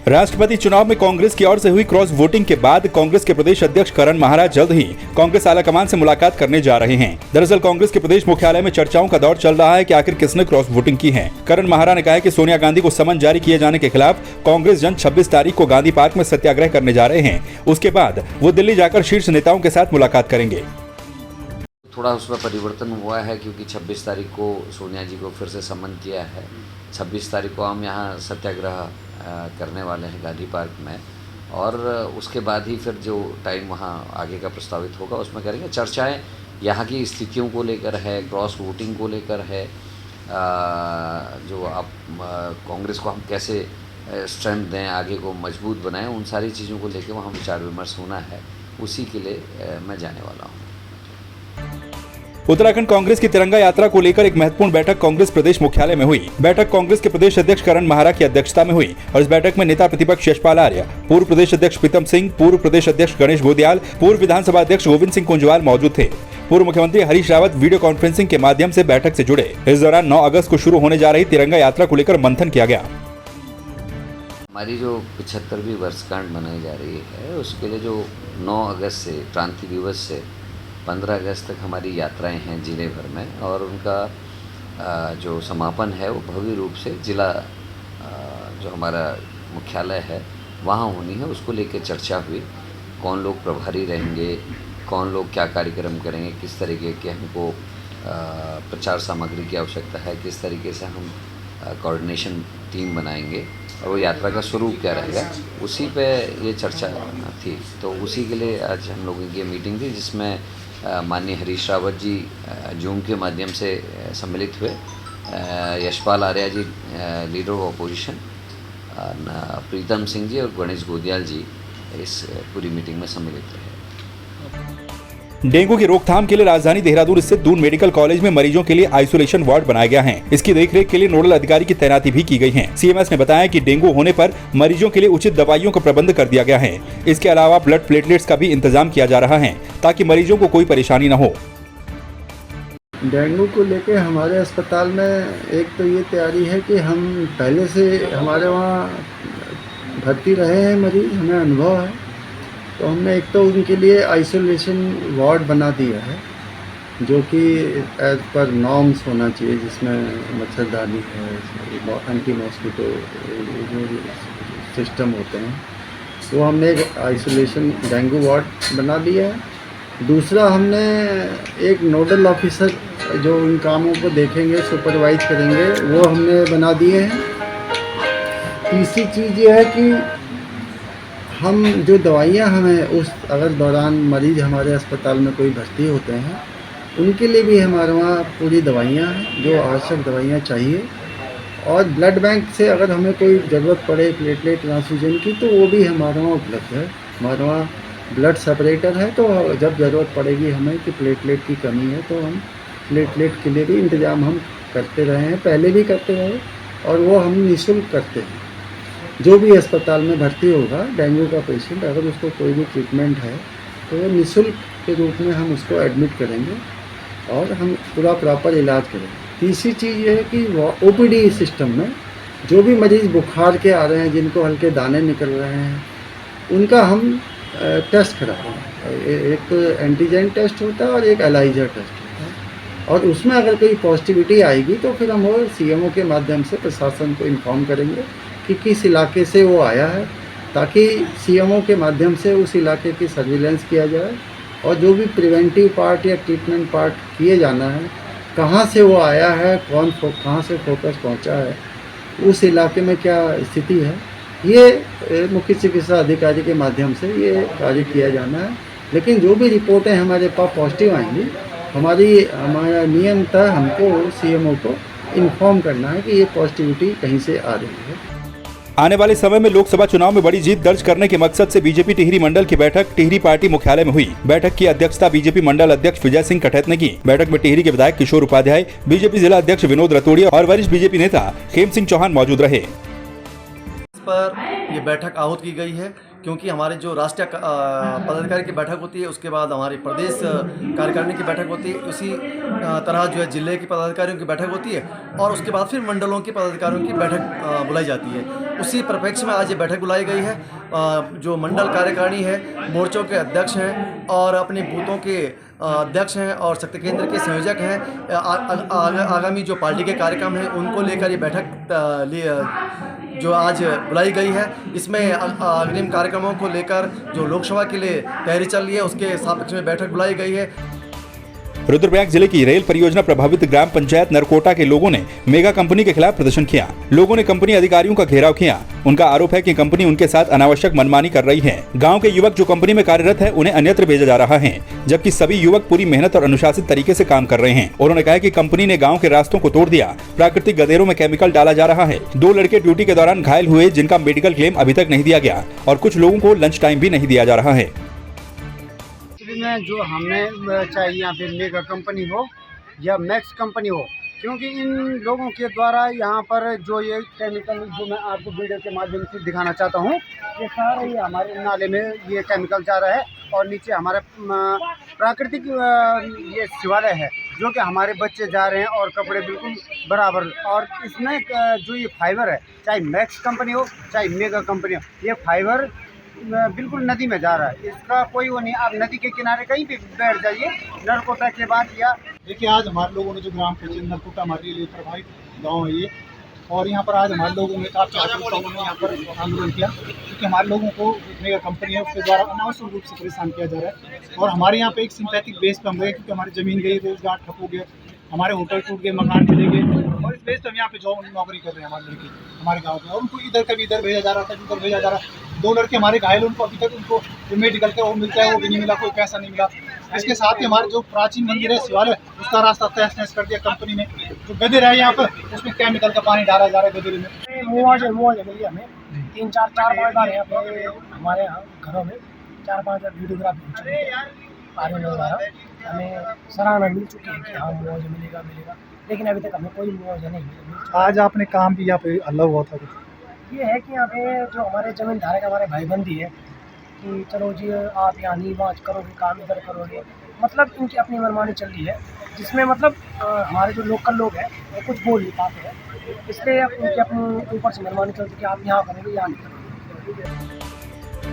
राष्ट्रपति चुनाव में कांग्रेस की ओर से हुई क्रॉस वोटिंग के बाद कांग्रेस के प्रदेश अध्यक्ष करण माहरा जल्द ही कांग्रेस आलाकमान से मुलाकात करने जा रहे हैं। दरअसल कांग्रेस के प्रदेश मुख्यालय में चर्चाओं का दौर चल रहा है कि आखिर किसने क्रॉस वोटिंग की है। करण माहरा ने कहा है कि सोनिया गांधी को समन जारी किए जाने के खिलाफ कांग्रेस जन 26 तारीख को गांधी पार्क में सत्याग्रह करने जा रहे हैं। उसके बाद वो दिल्ली जाकर शीर्ष नेताओं के साथ मुलाकात करेंगे। थोड़ा उसमें परिवर्तन हुआ है क्योंकि 26 तारीख को सोनिया जी को फिर से समन किया है। 26 तारीख को हम यहाँ सत्याग्रह करने वाले हैं गांधी पार्क में, और उसके बाद ही फिर जो टाइम वहाँ आगे का प्रस्तावित होगा उसमें करेंगे। चर्चाएं यहाँ की स्थितियों को लेकर है, क्रॉस वोटिंग को लेकर है, जो आप कांग्रेस को हम कैसे स्ट्रेंथ दें, आगे को मजबूत बनाएं, उन सारी चीज़ों को लेकर वहाँ विचार विमर्श होना है। उसी के लिए मैं जाने वाला हूँ। उत्तराखंड कांग्रेस की तिरंगा यात्रा को लेकर एक महत्वपूर्ण बैठक कांग्रेस प्रदेश मुख्यालय में हुई। बैठक कांग्रेस के प्रदेश अध्यक्ष करण माहरा की अध्यक्षता में हुई और इस बैठक में नेता प्रतिपक्ष यशपाल आर्य, पूर्व प्रदेश अध्यक्ष प्रीतम सिंह, पूर्व प्रदेश अध्यक्ष गणेश गोदियाल, पूर्व विधानसभा अध्यक्ष गोविंद सिंह कुंजवाल मौजूद थे। पूर्व मुख्यमंत्री हरीश रावत वीडियो कॉन्फ्रेंसिंग के माध्यम से बैठक से जुड़े। इस दौरान 9 अगस्त को शुरू होने जा रही तिरंगा यात्रा को लेकर मंथन किया गया। हमारी जो 75वीं वर्षगांठ मनाई जा रही है, उसके लिए जो 9 अगस्त से क्रांति दिवस से 15 अगस्त तक हमारी यात्राएं हैं जिले भर में, और उनका जो समापन है वो भव्य रूप से जिला जो हमारा मुख्यालय है वहाँ होनी है। उसको लेकर चर्चा हुई, कौन लोग प्रभारी रहेंगे, कौन लोग क्या कार्यक्रम करेंगे, किस तरीके के हमको प्रचार सामग्री की आवश्यकता है, किस तरीके से हम कोऑर्डिनेशन टीम बनाएंगे और वो यात्रा का स्वरूप क्या रहेगा, उसी पे ये चर्चा थी। तो उसी के लिए आज हम लोगों की मीटिंग थी, जिसमें माननीय हरीश रावत जी जूम के माध्यम से सम्मिलित हुए, यशपाल आर्य जी leader of opposition, Pritam Singh ji और गणेश गोदियाल जी इस पूरी मीटिंग में सम्मिलित रहे। डेंगू की रोकथाम के लिए राजधानी देहरादून स्थित दून मेडिकल कॉलेज में मरीजों के लिए आइसोलेशन वार्ड बनाया गया है। इसकी देखरेख के लिए नोडल अधिकारी की तैनाती भी की गई है। सीएमएस ने बताया कि डेंगू होने पर मरीजों के लिए उचित दवाइयों का प्रबंध कर दिया गया है। इसके अलावा ब्लड प्लेटलेट्स का भी इंतजाम किया जा रहा है ताकि मरीजों को कोई परेशानी न हो। डेंगू को लेकर हमारे अस्पताल में एक तो ये तैयारी है कि हम पहले से हमारे वहाँ भर्ती रहे हैं मरीज, हमें अनुभव है, तो हमने एक तो उनके लिए आइसोलेशन वार्ड बना दिया है जो कि एज पर नॉर्म्स होना चाहिए, जिसमें मच्छरदानी है, एंटी मॉस्किटो जो सिस्टम होते हैं, तो हमने एक आइसोलेशन डेंगू वार्ड बना दिया है। दूसरा, हमने एक नोडल ऑफिसर जो उन कामों को देखेंगे, सुपरवाइज करेंगे, वो हमने बना दिए हैं। तीसरी चीज़ ये है कि हम जो दवाइयाँ हमें उस अगर दौरान मरीज़ हमारे अस्पताल में कोई भर्ती होते हैं, उनके लिए भी हमारे वहाँ पूरी दवाइयाँ हैं जो आवश्यक दवाइयाँ चाहिए। और ब्लड बैंक से अगर हमें कोई ज़रूरत पड़े प्लेटलेट ट्रांसफ्यूजन की, तो वो भी हमारे वहाँ उपलब्ध है। हमारे वहाँ ब्लड सेपरेटर है, तो जब ज़रूरत पड़ेगी हमें कि प्लेटलेट की कमी है, तो हम प्लेटलेट के लिए भी इंतज़ाम हम करते रहे हैं, पहले भी करते रहे, और वो हम निःशुल्क करते हैं। जो भी अस्पताल में भर्ती होगा डेंगू का पेशेंट, अगर उसको कोई भी ट्रीटमेंट है तो वो निःशुल्क के रूप में हम उसको एडमिट करेंगे और हम पूरा प्रॉपर इलाज करेंगे। तीसरी चीज़ ये है कि ओपीडी सिस्टम में जो भी मरीज़ बुखार के आ रहे हैं, जिनको हल्के दाने निकल रहे हैं, उनका हम टेस्ट करा रहे हैं। एक एंटीजन टेस्ट होता है और एक एलाइजर टेस्ट होता है, और उसमें अगर कोई पॉजिटिविटी आएगी तो फिर हम वो सीएमओ के माध्यम से प्रशासन को इन्फॉर्म करेंगे कि किस इलाके से वो आया है, ताकि सीएमओ के माध्यम से उस इलाके की सर्विलेंस किया जाए, और जो भी प्रिवेंटिव पार्ट या ट्रीटमेंट पार्ट किए जाना है, कहाँ से वो आया है, कहाँ से फोकस पहुंचा है, उस इलाके में क्या स्थिति है, ये मुख्य चिकित्सा अधिकारी के माध्यम से ये कार्य किया जाना है। लेकिन जो भी रिपोर्टें हमारे पास पॉजिटिव आएंगी, हमारा नियम तय हमको सीएमओ को इन्फॉर्म करना है कि ये पॉजिटिविटी कहीं से आ रही है। आने वाले समय में लोकसभा चुनाव में बड़ी जीत दर्ज करने के मकसद से बीजेपी टिहरी मंडल की बैठक टिहरी पार्टी मुख्यालय में हुई। बैठक की अध्यक्षता बीजेपी मंडल अध्यक्ष विजय सिंह कठैत ने की। बैठक में टिहरी के विधायक किशोर उपाध्याय, बीजेपी जिला अध्यक्ष विनोद रतोड़िया और वरिष्ठ बीजेपी नेता खेम सिंह चौहान मौजूद रहे। इस पर ये बैठक आहूत की गई है क्योंकि हमारे जो राष्ट्रीय पदाधिकारी की बैठक होती है, उसके बाद हमारी प्रदेश कार्यकारिणी की बैठक होती है, उसी तरह जो है जिले के पदाधिकारियों की बैठक होती है और उसके बाद फिर मंडलों के पदाधिकारियों की बैठक बुलाई जाती है। उसी परिप्रेक्ष्य में आज ये बैठक बुलाई गई है। जो मंडल कार्यकारिणी है, मोर्चों के अध्यक्ष हैं और अपने बूथों के अध्यक्ष हैं और शक्ति केंद्र के संयोजक हैं। आगामी जो पार्टी के कार्यक्रम हैं उनको लेकर ये बैठक जो आज बुलाई गई है, इसमें अग्रिम कार्यक्रमों को लेकर जो लोकसभा के लिए तैयारी चल रही है उसके सापेक्ष में बैठक बुलाई गई है। रुद्रप्रयाग जिले की रेल परियोजना प्रभावित ग्राम पंचायत नरकोटा के लोगों ने मेगा कंपनी के खिलाफ प्रदर्शन किया। लोगों ने कंपनी अधिकारियों का घेराव किया। उनका आरोप है कि कंपनी उनके साथ अनावश्यक मनमानी कर रही है। गांव के युवक जो कंपनी में कार्यरत है उन्हें अन्यत्र भेजा जा रहा है, जबकि सभी युवक पूरी मेहनत और अनुशासित तरीके से काम कर रहे हैं। उन्होंने कहा कि कंपनी ने गाँव के रास्तों को तोड़ दिया, प्राकृतिक गधेरों में केमिकल डाला जा रहा है। 2 लड़के ड्यूटी के दौरान घायल हुए, जिनका मेडिकल क्लेम अभी तक नहीं दिया गया और कुछ लोगों को लंच टाइम भी नहीं दिया जा रहा है। में जो हमें चाहिए यहाँ पे मेगा कंपनी हो या मैक्स कंपनी हो, क्योंकि इन लोगों के द्वारा यहाँ पर जो ये केमिकल जो मैं आपको वीडियो के माध्यम से दिखाना चाहता हूँ, ये सारा ये हमारे नाले में ये केमिकल जा रहा है और नीचे हमारा प्राकृतिक ये शिवालय है जो कि हमारे बच्चे जा रहे हैं और कपड़े बिल्कुल बराबर। और इसमें जो ये फाइबर है, चाहे मैक्स कंपनी हो चाहे मेगा कंपनी हो, ये फाइबर बिल्कुल नदी में जा रहा है। इसका कोई वो नहीं। आप नदी के किनारे कहीं भी बैठ जाइए, नरकोटा के बाद या देखिए, आज हमारे लोगों ने जो ग्राम पंचायत नरकोटा हमारे लिए प्रभावित गाँव है ये, और यहाँ पर आज हमारे लोगों ने काफ़ी आक्रोश ने यहाँ पर आंदोलन किया, क्योंकि हमारे लोगों को मेगा कंपनी है उसके द्वारा अनावश्यक रूप से परेशान किया जा रहा है। और हमारे यहाँ पे एक सिंथेटिक बेस पे हम गए, क्योंकि हमारी ज़मीन गई, रोजगार ठप हो गया, हमारे होटल टूट गए, मकान चले गए, और इस बेस पे हम यहाँ पे जॉब नौकरी कर रहे हैं हमारे लड़के हमारे गाँव के। और उनको इधर कभी इधर भेजा जा रहा था, इधर भेजा जा रहा है। 2 लड़के हमारे घायल, उनको अभी तक उनको जो मेडिकल का वो मिलता है वो भी नहीं मिला, कोई पैसा नहीं मिला। इसके साथ ही हमारे जो प्राचीन मंदिर है शिवालय, उसका रास्ता तहस नहस कर दिया कंपनी ने। जो गधे रहे यहाँ पर, उसमें केमिकल का पानी डाला जा रहा है गधेरे में। मुआवजा मिली हमें 3-4 बार यहाँ पे हमारे यहाँ घरों में 4-5 बार वीडियोग्राफी हो चुकी है। हमें सराहना मिल चुकी है कि हाँ मुआवजा मिलेगा, लेकिन अभी तक हमें कोई मुआवजा नहीं मिला। आज आपने काम भी यहाँ पे अलग हुआ था कुछ? ये है कि यहाँ पे जो हमारे जमीन धारक हमारे भाईबंदी है कि चलो जी आप यहाँ नहीं वहाँ करोगे, काम इधर करोगे, मतलब इनकी अपनी मनमानी चल रही है, जिसमें मतलब हमारे जो लोकल लोग हैं वो कुछ बोल नहीं पाते हैं, इसलिए उनकी अपनी ऊपर से मनमानी चलती है कि आप यहाँ करोगे, यहाँ नहीं करोगे।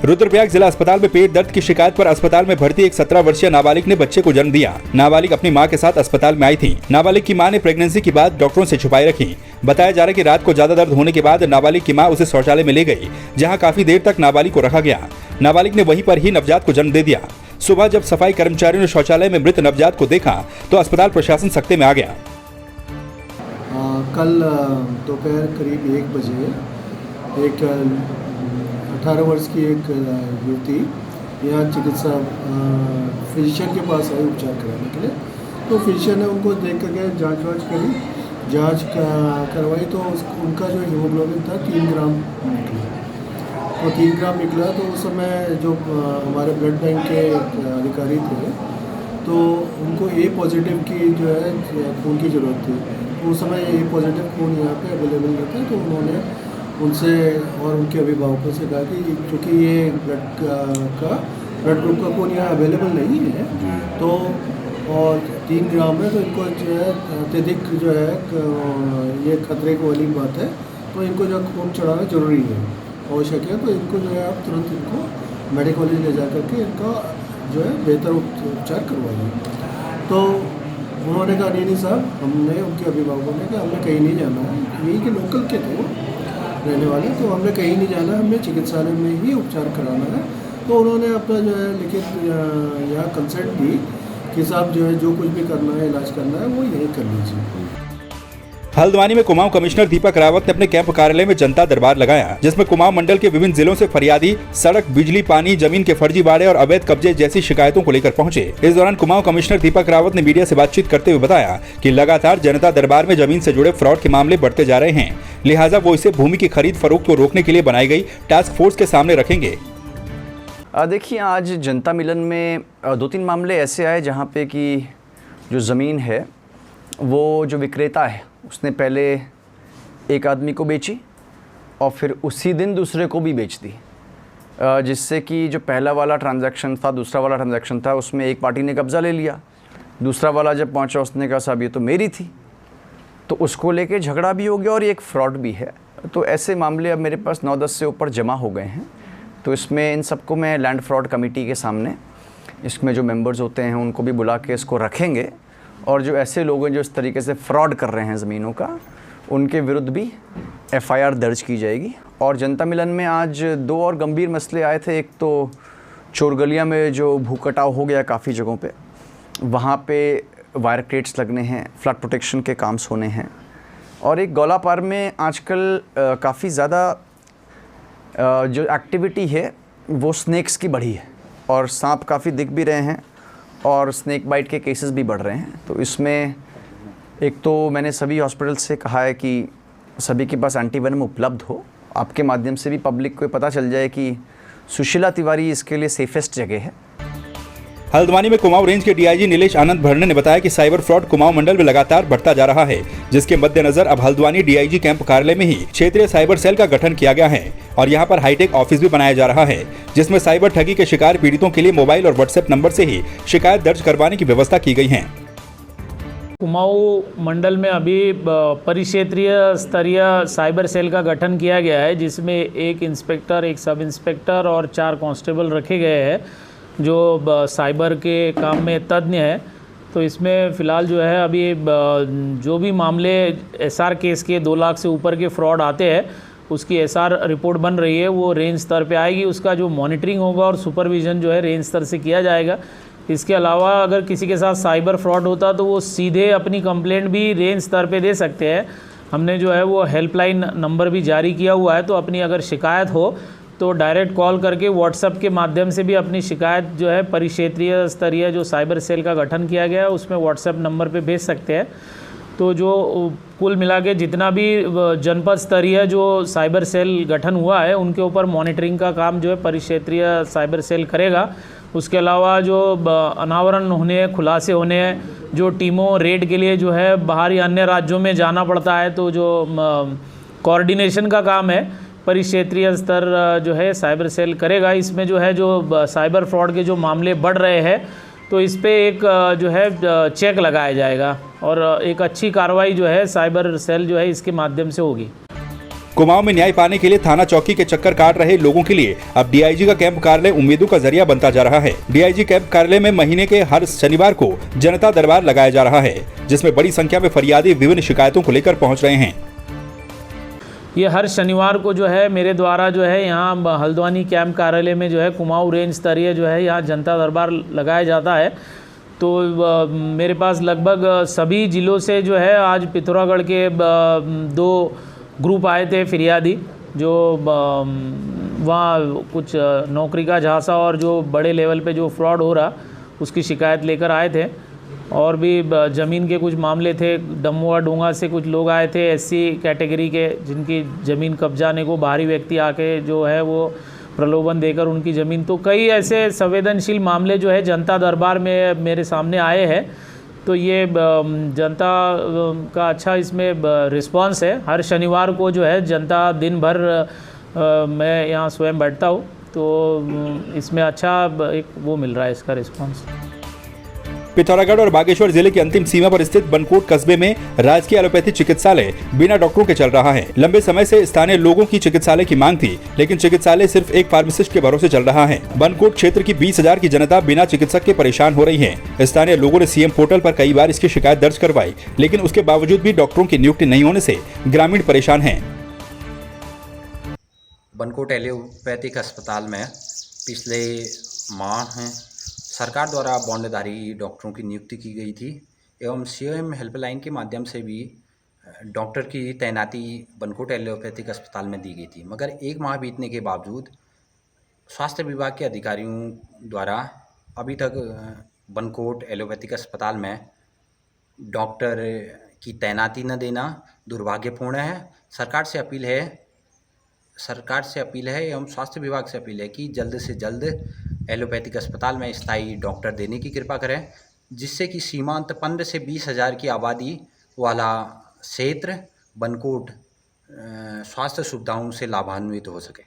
रुद्रप्रयाग जिला अस्पताल में पेट दर्द की शिकायत पर अस्पताल में भर्ती एक 17 वर्षीय नाबालिग ने बच्चे को जन्म दिया। नाबालिग अपनी मां के साथ अस्पताल में आई थी। नाबालिग की मां ने प्रेगनेंसी की बात डॉक्टरों से छुपाई रखी। बताया जा रहा है कि रात को ज्यादा दर्द होने के बाद नाबालिग की मां उसे शौचालय में ले गई, जहां काफी देर तक नाबालिग को रखा गया। नाबालिग ने वहीं पर ही नवजात को जन्म दे दिया। सुबह जब सफाई कर्मचारियों ने शौचालय में मृत नवजात को देखा तो अस्पताल प्रशासन सख्ते में आ गया। कल दोपहर करीब 1 बजे एक 18 वर्ष की एक युवती यहाँ चिकित्सा फिजिशियन के पास आई उपचार कराने के लिए। तो फिजिशियन ने उनको देख करके जांच करी, जांच करवाई तो उनका जो हीमोग्लोबिन था 3 ग्राम निकला। तो 3 ग्राम निकला तो उस समय जो हमारे ब्लड बैंक के अधिकारी थे तो उनको ए पॉजिटिव की जो है खून की ज़रूरत थी। तो उस समय ए पॉजिटिव खून यहाँ पे अवेलेबल रहता है। तो उन्होंने उनसे और उनके अभिभावकों से कहा कि चूँकि ये ब्लड ग्रुप का खून यहाँ अवेलेबल नहीं है तो और 3 ग्राम है तो इनको जो है अत्यधिक जो है ये खतरे को वाली बात है, तो इनको जो खून चढ़ाना जरूरी है, आवश्यक है। तो इनको जो है आप तुरंत इनको मेडिकल कॉलेज ले जा करके इनका जो है बेहतर उपचार करवाइए। तो उन्होंने कहा नहीं साहब, हमने उनके अभिभावकों ने कहा हमने कहीं नहीं जाना है, यही के लोकल के थे वो रहने वाले, तो हमने कहीं नहीं जाना, हमने चिकित्सालय में ही उपचार कराना है। तो उन्होंने अपना जो है लिखित यहाँ कंसेंट दी कि साहब जो है जो कुछ भी करना है, इलाज करना है वो यही कर लीजिए। हल्द्वानी में कुमाऊं कमिश्नर दीपक रावत ने अपने कैंप कार्यालय में जनता दरबार लगाया, जिसमें कुमाऊं मंडल के विभिन्न जिलों से फरियादी सड़क, बिजली, पानी, जमीन के फर्जी बाड़े और अवैध कब्जे जैसी शिकायतों को लेकर पहुंचे। इस दौरान कुमाऊं कमिश्नर दीपक रावत ने मीडिया से बातचीत करते हुए बताया कि लगातार जनता दरबार में जमीन से जुड़े फ्रॉड के मामले बढ़ते जा रहे हैं, लिहाजा वो इसे भूमि की खरीद फरोख्त को रोकने के लिए बनाई गई टास्क फोर्स के सामने रखेंगे। देखिए, आज जनता मिलन में 2-3 मामले ऐसे आए जहाँ पे कि जो ज़मीन है वो जो विक्रेता है उसने पहले एक आदमी को बेची और फिर उसी दिन दूसरे को भी बेच दी। जिससे कि जो पहला वाला ट्रांजैक्शन था, दूसरा वाला ट्रांजैक्शन था, उसमें एक पार्टी ने कब्ज़ा ले लिया। दूसरा वाला जब पहुंचा उसने कहा साहब ये तो मेरी थी, तो उसको लेके झगड़ा भी हो गया और ये एक फ्रॉड भी है। तो ऐसे मामले अब मेरे पास 9-10 से ऊपर जमा हो गए हैं। तो इसमें इन सबको मैं लैंड फ्रॉड कमेटी के सामने, इसमें जो मेंबर्स होते हैं उनको भी बुला के इसको रखेंगे, और जो ऐसे लोग हैं जो इस तरीके से फ्रॉड कर रहे हैं ज़मीनों का, उनके विरुद्ध भी FIR दर्ज की जाएगी। और जनता मिलन में आज 2 और गंभीर मसले आए थे। एक तो चोरगलिया में जो भूकटाव हो गया काफ़ी जगहों पे, वहाँ पे वायर क्रेट्स लगने हैं, फ्लड प्रोटेक्शन के काम्स होने हैं। और एक गौलापार में आजकल काफ़ी ज़्यादा जो एक्टिविटी है वो स्नैक्स की बढ़ी है, और सांप काफ़ी दिख भी रहे हैं और स्नैक बाइट के केसेस भी बढ़ रहे हैं। तो इसमें एक तो मैंने सभी हॉस्पिटल से कहा है कि सभी के पास एंटीवेनम उपलब्ध हो। आपके माध्यम से भी पब्लिक को पता चल जाए कि सुशीला तिवारी इसके लिए सेफेस्ट जगह है। हल्द्वानी में कुमाऊं रेंज के डीआईजी नीलेश आनंद भरने ने बताया कि साइबर फ्रॉड कुमाऊं मंडल में लगातार बढ़ता जा रहा है, जिसके मद्देनजर अब हल्द्वानी डीआईजी कैंप कार्यालय में ही क्षेत्रीय साइबर सेल का गठन किया गया है और यहां पर हाईटेक ऑफिस भी बनाया जा रहा है, जिसमें साइबर ठगी के शिकार पीड़ितों के लिए मोबाइल और व्हाट्सएप नंबर से ही शिकायत दर्ज करवाने की व्यवस्था की गई है। कुमाऊं मंडल में अभी परिक्षेत्रीय स्तरीय साइबर सेल का गठन किया गया है, जिसमें 1 इंस्पेक्टर, 1 सब इंस्पेक्टर और 4 कांस्टेबल रखे गए हैं जो साइबर के काम में तज्ञ है। तो इसमें फ़िलहाल जो है अभी जो भी मामले SR केस के 2 लाख से ऊपर के फ्रॉड आते हैं उसकी SR रिपोर्ट बन रही है, वो रेंज स्तर पे आएगी। उसका जो मॉनिटरिंग होगा और सुपरविज़न जो है रेंज स्तर से किया जाएगा। इसके अलावा अगर किसी के साथ साइबर फ्रॉड होता तो वो सीधे अपनी कंप्लेंट भी रेंज स्तर पे दे सकते हैं। हमने जो है वो हेल्पलाइन नंबर भी जारी किया हुआ है, तो अपनी अगर शिकायत हो तो डायरेक्ट कॉल करके व्हाट्सएप के माध्यम से भी अपनी शिकायत जो है परिक्षेत्रीय स्तरीय जो साइबर सेल का गठन किया गया है उसमें व्हाट्सएप नंबर पे भेज सकते हैं। तो जो कुल मिला के जितना भी जनपद स्तरीय जो साइबर सेल गठन हुआ है उनके ऊपर मॉनिटरिंग का काम जो है परिक्षेत्रीय साइबर सेल करेगा। उसके अलावा जो अनावरण होने, खुलासे होने, जो टीमों रेड के लिए जो है बाहर या अन्य राज्यों में जाना पड़ता है, तो जो कोऑर्डिनेशन का काम है परिक्षेत्रीय स्तर जो है साइबर सेल करेगा। इसमें जो है जो साइबर फ्रॉड के जो मामले बढ़ रहे हैं तो इस पे एक जो है चेक लगाया जाएगा और एक अच्छी कार्रवाई जो है साइबर सेल जो है इसके माध्यम से होगी। कुमाऊं में न्याय पाने के लिए थाना चौकी के चक्कर काट रहे लोगों के लिए अब डीआईजी का कैंप कार्यालय उम्मीदों का जरिया बनता जा रहा है। डीआईजी कैंप कार्यालय में महीने के हर शनिवार को जनता दरबार लगाया जा रहा है, जिसमें बड़ी संख्या में फरियादी विभिन्न शिकायतों को लेकर पहुंच रहे हैं। ये हर शनिवार को जो है मेरे द्वारा जो है यहाँ हल्द्वानी कैंप कार्यालय में जो है कुमाऊं रेंज स्तरीय जो है यहाँ जनता दरबार लगाया जाता है। तो मेरे पास लगभग सभी ज़िलों से जो है आज पिथौरागढ़ के 2 ग्रुप आए थे फिरियादी, जो वहाँ कुछ नौकरी का झांसा और जो बड़े लेवल पे जो फ्रॉड हो रहा उसकी शिकायत लेकर आए थे। और भी ज़मीन के कुछ मामले थे, डमुआ डोंगा से कुछ लोग आए थे SC कैटेगरी के, जिनकी ज़मीन कब्जाने को बाहरी व्यक्ति आके जो है वो प्रलोभन देकर उनकी ज़मीन, तो कई ऐसे संवेदनशील मामले जो है जनता दरबार में मेरे सामने आए हैं। तो ये जनता का अच्छा इसमें रिस्पांस है। हर शनिवार को जो है जनता दिन भर मैं यहाँ स्वयं बैठता हूँ, तो इसमें अच्छा एक वो मिल रहा है इसका रिस्पांस। पिथौरागढ़ और बागेश्वर जिले की अंतिम सीमा पर स्थित बनकोट कस्बे में राजकीय एलोपैथी चिकित्सालय बिना डॉक्टरों के चल रहा है। लंबे समय से स्थानीय लोगों की चिकित्सालय की मांग थी, लेकिन चिकित्सालय सिर्फ एक फार्मासिस्ट के भरोसे चल रहा है। बनकोट क्षेत्र की 20,000 की जनता बिना चिकित्सक के परेशान हो रही है। स्थानीय लोगों ने सीएम पोर्टल पर कई बार इसकी शिकायत दर्ज करवाई, लेकिन उसके बावजूद भी डॉक्टरों की नियुक्ति नहीं होने से ग्रामीण परेशान हैं। बनकोट एलोपैथिक अस्पताल में पिछले माह सरकार द्वारा बॉन्डधारी डॉक्टरों की नियुक्ति की गई थी एवं CM हेल्पलाइन के माध्यम से भी डॉक्टर की तैनाती बनकोट एलोपैथिक अस्पताल में दी गई थी। मगर 1 माह बीतने के बावजूद स्वास्थ्य विभाग के अधिकारियों द्वारा अभी तक बनकोट एलोपैथिक अस्पताल में डॉक्टर की तैनाती न देना दुर्भाग्यपूर्ण है। सरकार से अपील है एवं स्वास्थ्य विभाग से अपील है कि जल्द से जल्द एलोपैथिक अस्पताल में स्थायी डॉक्टर देने की कृपा करें, जिससे कि सीमांत 15 से 20,000 की आबादी वाला क्षेत्र बनकोट स्वास्थ्य सुविधाओं से लाभान्वित हो सके।